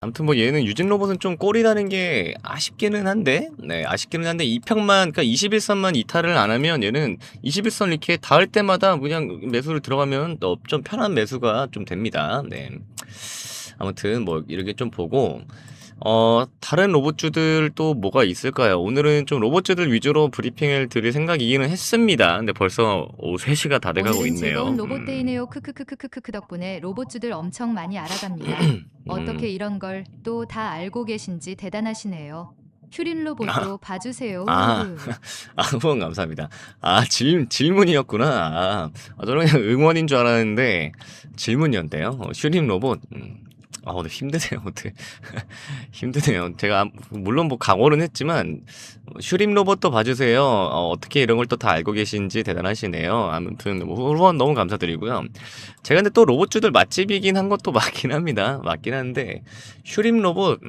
아무튼 뭐 얘는 유진 로봇은 좀 꼴이 나는 게 아쉽기는 한데, 네, 아쉽기는 한데 2평만, 그러니까 21선만 이탈을 안 하면 얘는 21선 이렇게 닿을 때마다 그냥 매수를 들어가면 좀 편한 매수가 좀 됩니다. 네. 아무튼 뭐 이렇게 좀 보고, 다른 로봇주들 또 뭐가 있을까요? 오늘은 좀 로봇주들 위주로 브리핑을 드릴 생각이기는 했습니다. 근데 벌써 오후 3시가 다 돼가고 오늘은 있네요. 즐거운 로봇데이네요. 크크크크크크 덕분에 로봇주들 엄청 많이 알아갑니다. 어떻게 이런 걸 또 다 알고 계신지 대단하시네요. 휴림 로봇도 봐주세요. 아, 흐흐. 후원 감사합니다. 아, 질문이었구나. 저는 그냥 응원인 줄 알았는데, 질문이었대요. 슈림 로봇. 근데 힘드네요. 어떻게. 힘드네요. 제가, 물론 뭐 각오는 했지만, 슈림 로봇도 봐주세요. 어떻게 이런 걸 또 다 알고 계신지 대단하시네요. 아무튼, 뭐 후원 너무 감사드리고요. 제가 근데 또 로봇주들 맛집이긴 한 것도 맞긴 합니다. 맞긴 한데, 슈림 로봇,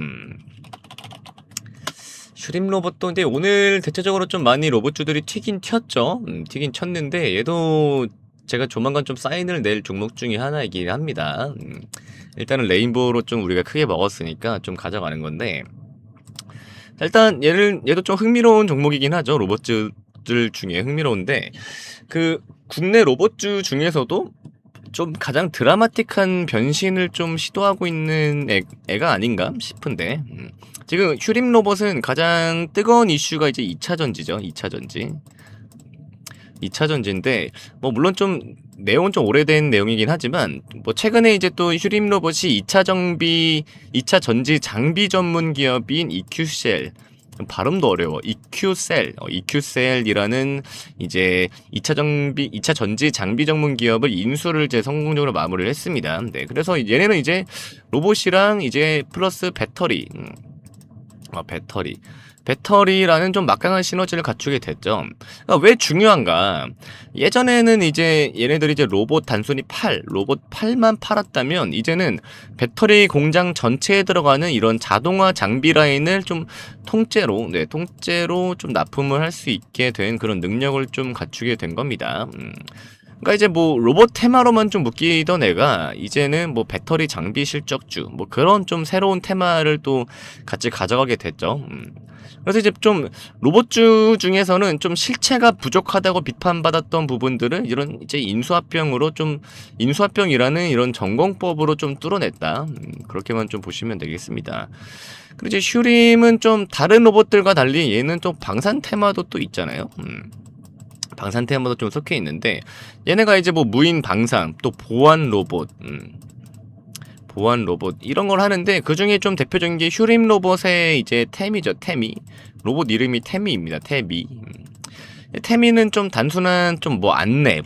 슈림 로봇도 이제 오늘 대체적으로 좀 많이 로봇주들이 튀긴 튀었죠. 튀긴 튀었는데 얘도 제가 조만간 좀 사인을 낼 종목 중에 하나이긴 합니다. 일단은 레인보우로 좀 우리가 크게 먹었으니까 좀 가져가는 건데, 일단 얘도 좀 흥미로운 종목이긴 하죠. 로봇주들 중에 흥미로운데, 그 국내 로봇주 중에서도 좀 가장 드라마틱한 변신을 좀 시도하고 있는 애가 아닌가 싶은데, 지금 휴림 로봇은 가장 뜨거운 이슈가 이제 2차 전지죠. 2차 전지. 2차 전지인데, 뭐 물론 좀 내용은 좀 오래된 내용이긴 하지만, 뭐 최근에 이제 또 휴림 로봇이 2차 전지 장비 전문 기업인 EQCell, 발음도 어려워. EQCell이라는 이제 2차 전지 장비 전문 기업을 인수를 이제 성공적으로 마무리를 했습니다. 네, 그래서 얘네는 이제 로봇이랑 이제 플러스 배터리라는 좀 막강한 시너지를 갖추게 됐죠. 그러니까 왜 중요한가? 예전에는 이제 얘네들이 이제 로봇 팔만 팔았다면, 이제는 배터리 공장 전체에 들어가는 이런 자동화 장비 라인을 좀 통째로 좀 납품을 할 수 있게 된 그런 능력을 좀 갖추게 된 겁니다. 그러니까 이제 뭐 로봇 테마로만 좀 묶이던 애가 이제는 뭐 배터리 장비 실적주, 뭐 그런 좀 새로운 테마를 또 같이 가져가게 됐죠. 그래서 이제 좀 로봇주 중에서는 좀 실체가 부족하다고 비판받았던 부분들을 이런 이제 인수합병이라는 이런 전공법으로 좀 뚫어냈다. 그렇게만 좀 보시면 되겠습니다. 그리고 이제 슈림은 좀 다른 로봇들과 달리 얘는 또 방산 테마도 또 있잖아요. 방산 테마도 좀 섞여 있는데, 얘네가 이제 뭐 무인 방산, 또 보안 로봇, 이런 걸 하는데, 그 중에 좀 대표적인 게 휴림 로봇의 이제 태미죠. 로봇 이름이 태미입니다. 태미는 좀 단순한 좀 뭐 안내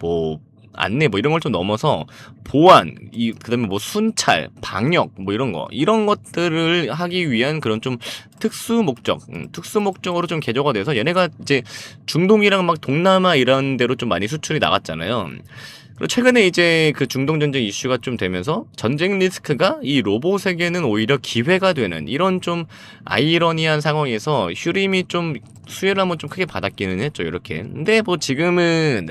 뭐 이런 걸 좀 넘어서 보안, 그다음에 뭐 순찰, 방역 뭐 이런 것들을 하기 위한 그런 좀 특수 목적으로 좀 개조가 돼서, 얘네가 이제 중동이랑 막 동남아 이런 데로 좀 많이 수출이 나갔잖아요. 그리고 최근에 이제 그 중동 전쟁 이슈가 좀 되면서 전쟁 리스크가 이 로봇에게는 오히려 기회가 되는 이런 좀 아이러니한 상황에서 휴림이 좀 수혜를 한번 좀 크게 받았기는 했죠, 이렇게. 근데 뭐 지금은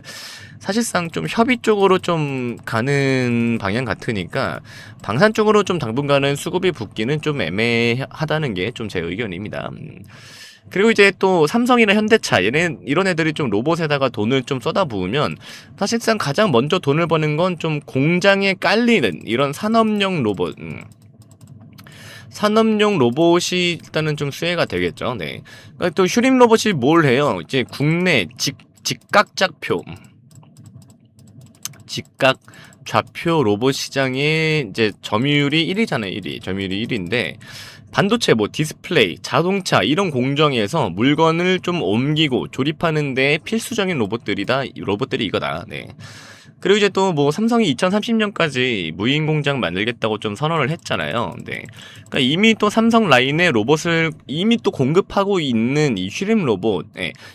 사실상 좀 협의 쪽으로 좀 가는 방향 같으니까 방산 쪽으로 좀 당분간은 수급이 붙기는 좀 애매하다는 게 좀 제 의견입니다. 그리고 이제 또 삼성이나 현대차, 이런 애들이 좀 로봇에다가 돈을 좀 쏟아부으면 사실상 가장 먼저 돈을 버는 건 좀 공장에 깔리는 이런 산업용 로봇이 일단은 좀 수혜가 되겠죠. 네. 그러니까 또 휴림 로봇이 뭘 해요? 이제 국내 직각 좌표 로봇 시장의 이제 점유율이 1위잖아요. 점유율이 1위인데, 반도체, 뭐 디스플레이, 자동차 이런 공정에서 물건을 좀 옮기고 조립하는 데 필수적인 로봇들이 이거다. 네. 그리고 이제 또 뭐 삼성이 2030년까지 무인 공장 만들겠다고 좀 선언을 했잖아요. 네. 그러니까 이미 또 삼성 라인의 로봇을 이미 또 공급하고 있는 이 휴림 로봇,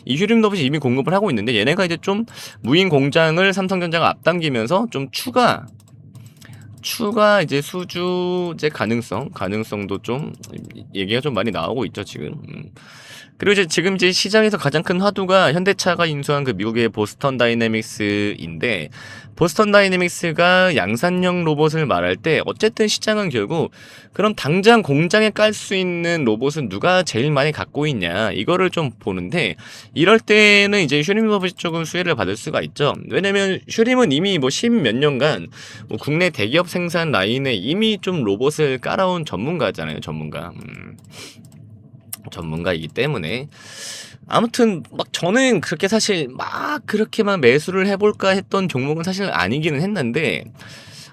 이 휴림 로봇이 이미 공급을 하고 있는데, 얘네가 이제 좀 무인 공장을 삼성전자가 앞당기면서 좀 추가 추가 이제 수주제 가능성도 좀 얘기가 좀 많이 나오고 있죠 지금. 그리고 이제 지금 이제 시장에서 가장 큰 화두가 현대차가 인수한 그 미국의 보스턴 다이내믹스인데, 보스턴 다이내믹스가 양산형 로봇을 말할 때 어쨌든 시장은 결국 그럼 당장 공장에 깔 수 있는 로봇은 누가 제일 많이 갖고 있냐 이거를 좀 보는데, 이럴 때는 이제 슈림 로봇이 조금 수혜를 받을 수가 있죠. 왜냐면 슈림은 이미 뭐 10몇 년간 뭐 국내 대기업 생산 라인에 이미 좀 로봇을 깔아온 전문가잖아요. 전문가이기 때문에. 아무튼 막 저는 그렇게 사실 막 그렇게만 매수를 해볼까 했던 종목은 사실 아니기는 했는데,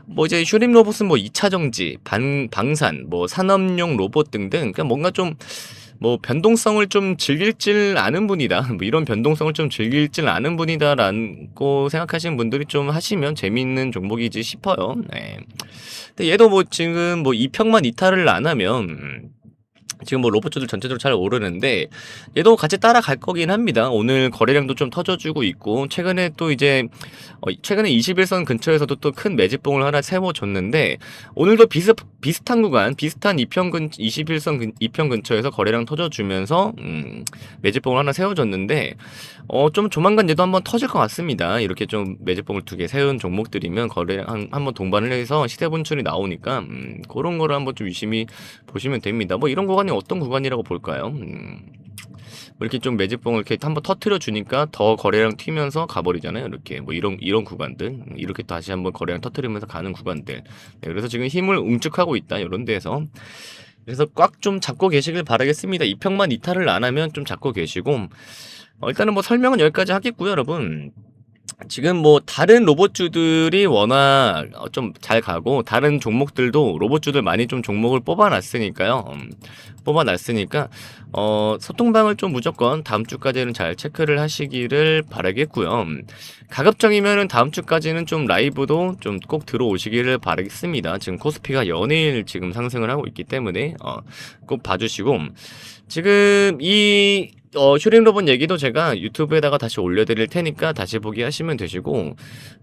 뭐 이제 슈림 로봇은 뭐 2차 정지, 방산, 뭐 산업용 로봇 등등, 그러니까 뭔가 좀 뭐 변동성을 좀 즐길 줄 아는 분이다, 뭐 이런 변동성을 좀 즐길 줄 아는 분이다라고 생각하시는 분들이 좀 하시면 재미있는 종목이지 싶어요. 네. 근데 얘도 뭐 지금 뭐 2평만 이탈을 안 하면 지금 뭐 로봇주들 전체적으로 잘 오르는데, 얘도 같이 따라갈 거긴 합니다. 오늘 거래량도 좀 터져주고 있고, 최근에 또 이제 최근에 21선 근처에서도 또 큰 매집봉을 하나 세워줬는데, 오늘도 비슷한 구간, 비슷한 21선 2평 근처에서 거래량 터져주면서 매집봉을 하나 세워줬는데, 좀 조만간 얘도 한번 터질 것 같습니다. 이렇게 좀 매집봉을 2개 세운 종목들이면 거래량 한번 동반을 해서 시세 분출이 나오니까 그런 거를 한번 좀 유심히 보시면 됩니다. 뭐 이런 구간이 어떤 구간이라고 볼까요? 뭐 이렇게 좀 매집봉을 이렇게 한번 터트려 주니까 더 거래량 튀면서 가버리잖아요. 이렇게 뭐 이런 구간들, 이렇게 다시 한번 거래량 터트리면서 가는 구간들. 네, 그래서 지금 힘을 웅축하고 있다, 이런 데에서. 그래서 꽉 좀 잡고 계시길 바라겠습니다. 2평만 이탈을 안 하면 좀 잡고 계시고, 일단은 뭐 설명은 여기까지 하겠고요, 여러분. 지금 뭐 다른 로봇주들이 워낙 좀 잘 가고, 다른 종목들도 로봇주들 많이 좀 종목을 뽑아놨으니까요. 소통방을 좀 무조건 다음 주까지는 잘 체크를 하시기를 바라겠고요. 가급적이면은 다음 주까지는 좀 라이브도 좀 꼭 들어오시기를 바라겠습니다. 지금 코스피가 연일 지금 상승을 하고 있기 때문에 꼭 봐주시고, 지금 이 슈링 로봇 얘기도 제가 유튜브에다가 다시 올려드릴 테니까 다시 보기 하시면 되시고,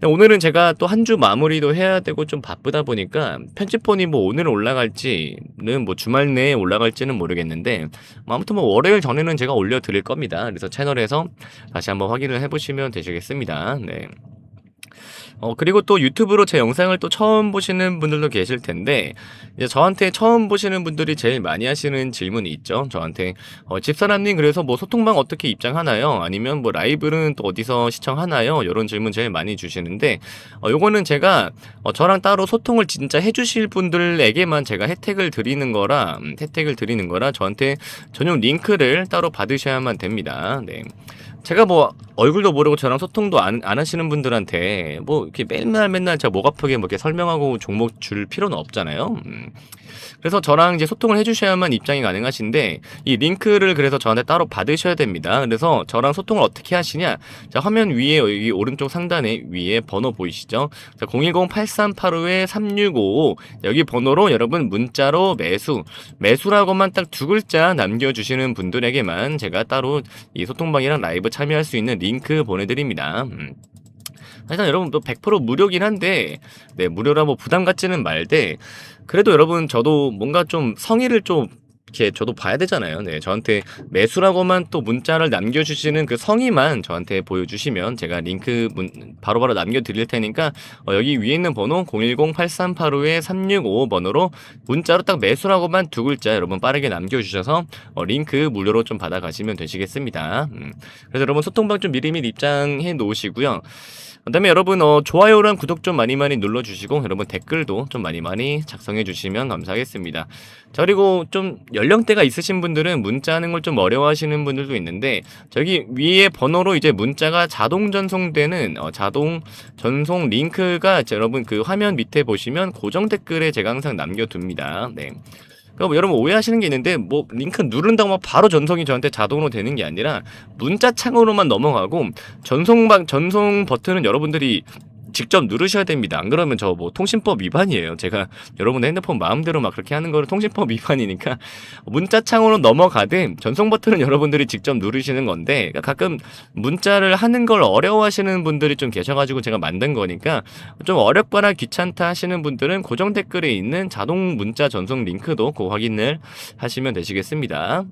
오늘은 제가 또 한 주 마무리도 해야 되고 좀 바쁘다 보니까 편집본이 뭐 오늘 올라갈지는, 뭐 주말 내에 올라갈지는 모르겠는데, 아무튼 뭐 월요일 전에는 제가 올려드릴 겁니다. 그래서 채널에서 다시 한번 확인을 해보시면 되시겠습니다. 네. 그리고 또 유튜브로 제 영상을 또 처음 보시는 분들도 계실 텐데, 이제 저한테 처음 보시는 분들이 제일 많이 하시는 질문이 있죠. 저한테 집사람님, 그래서 뭐 소통방 어떻게 입장하나요? 아니면 뭐 라이브는 또 어디서 시청하나요? 이런 질문 제일 많이 주시는데, 요거는 제가 저랑 따로 소통을 진짜 해주실 분들에게만 제가 혜택을 드리는 거라 저한테 전용 링크를 따로 받으셔야만 됩니다. 네. 제가 뭐 얼굴도 모르고 저랑 소통도 안 하시는 분들한테 뭐 이렇게 맨날 제가 목 아프게 뭐 이렇게 설명하고 종목 줄 필요는 없잖아요. 그래서 저랑 이제 소통을 해주셔야만 입장이 가능하신데, 이 링크를 그래서 저한테 따로 받으셔야 됩니다. 그래서 저랑 소통을 어떻게 하시냐? 자, 화면 위에 여기 오른쪽 상단에 위에 번호 보이시죠? 자, 010-8385-3655 여기 번호로 여러분 문자로 매수라고만 딱 2글자 남겨주시는 분들에게만 제가 따로 이 소통방이랑 라이브 참여할 수 있는 링크 보내드립니다. 일단 여러분 또 100% 무료긴 한데, 네, 무료라 뭐 부담 갖지는 말되, 그래도 여러분 저도 뭔가 좀 성의를 좀 이렇게 저도 봐야 되잖아요. 네, 저한테 매수라고만 또 문자를 남겨주시는 그 성의만 저한테 보여주시면 제가 링크 바로바로 남겨드릴 테니까, 여기 위에 있는 번호 010-8385-3655 번호로 문자로 딱 매수라고만 2글자 여러분 빠르게 남겨주셔서 링크 무료로 좀 받아가시면 되시겠습니다. 그래서 여러분 소통방 좀 미리미리 입장해 놓으시고요. 그 다음에 여러분 좋아요랑 구독 좀 많이 눌러주시고, 여러분 댓글도 좀 많이 작성해주시면 감사하겠습니다. 자, 그리고 좀 연령대가 있으신 분들은 문자하는 걸 좀 어려워하시는 분들도 있는데, 저기 위에 번호로 이제 문자가 자동 전송되는 자동 전송 링크가 여러분 그 화면 밑에 보시면 고정 댓글에 제가 항상 남겨둡니다. 네. 그럼 여러분 오해하시는 게 있는데, 뭐 링크 누른다고 막 바로 전송이 저한테 자동으로 되는 게 아니라 문자 창으로만 넘어가고, 전송 버튼은 여러분들이 직접 누르셔야 됩니다. 안 그러면 저 뭐 통신법 위반이에요. 제가 여러분의 핸드폰 마음대로 막 그렇게 하는 거는 통신법 위반이니까 문자창으로 넘어가되 전송 버튼은 여러분들이 직접 누르시는 건데, 가끔 문자를 하는 걸 어려워하시는 분들이 좀 계셔가지고 제가 만든 거니까 좀 어렵거나 귀찮다 하시는 분들은 고정 댓글에 있는 자동 문자 전송 링크도 그 확인을 하시면 되시겠습니다.